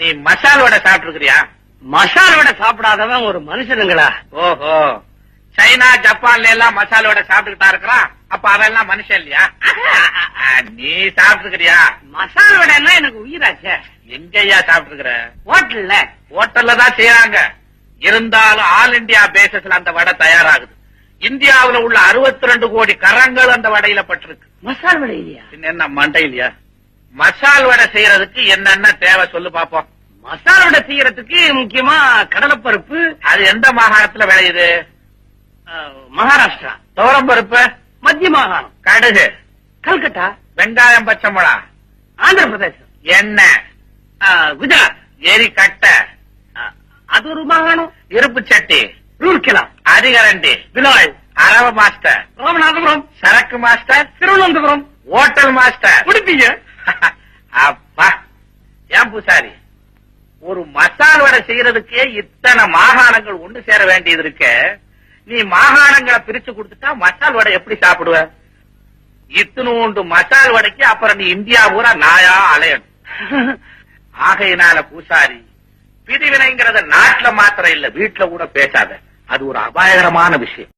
நீ மசால் வடை சாப்பிட்டுருக்கிறியா? மசால் வடை சாப்பிடாதவன் ஒரு மனுஷனுங்களா? ஓஹோ, சைனா ஜப்பான்ல எல்லாம் மசால் வடை சாப்பிட்டுக்கிட்டா இருக்கிறான். அப்ப அவெல்லாம் மனுஷன் இல்லையா? நீ சாப்பிட்டுருக்கிறியா? மசால் வடைன்னா எனக்கு உயிராச்சே. எங்கய்யா சாப்பிட்டுருக்கிற? ஹோட்டல்ல. ஹோட்டல்ல தான் செய்யறாங்க. இருந்தாலும் ஆல் இண்டியா பேசிஸ்ல அந்த வடை தயாராகுது. இந்தியாவுல உள்ள 62 கோடி கரங்கள் அந்த வடையில பட்டிருக்கு. மசால் வடை இல்லையா? என்ன மண்டை இல்லையா? மசால் வடை செய்யறதுக்கு என்னென்ன தேவை சொல்லு பாப்போம். மசால் வடை செய்யறதுக்கு முக்கியமா கடலைப்பருப்பு. அது எந்த மாகாணத்துல விளையுது? மகாராஷ்டிரா. துவரம் பருப்பு மத்திய மாகாணம். கடுகு கல்கட்டா. வெங்காயம் பச்சை மிளகா ஆந்திர பிரதேசம். எண்ணெய் குஜராத். எரி கட்டை அது ஒரு மாகாணம். இருப்பு சட்டி ரூர்கெலா. அதிகரண்டி பிலாய். அரவ மாஸ்டர் ராமநாதபுரம். சரக்கு மாஸ்டர் திருவனந்தபுரம். Hotel master உடுப்பீங்க. அப்பா ஏன் பூசாரி, ஒரு மசால் வடை செய்யறதுக்கே இத்தனை மாகாணங்கள் ஒண்ணு சேர வேண்டியது இருக்க. நீ மாகாணங்களை பிரிச்சு கொடுத்துட்டா மசால் வடை எப்படி சாப்பிடுவ? இத்தனோண்டு மசால் வடைக்கு அப்புறம் நீ இந்தியா பூரா நாயா அலையணும். ஆகையினால பூசாரி, பிரிவினைங்கிறத நாட்டுல மாத்திரம் இல்ல, வீட்டுல கூட பேசாத. அது ஒரு அபாயகரமான விஷயம்.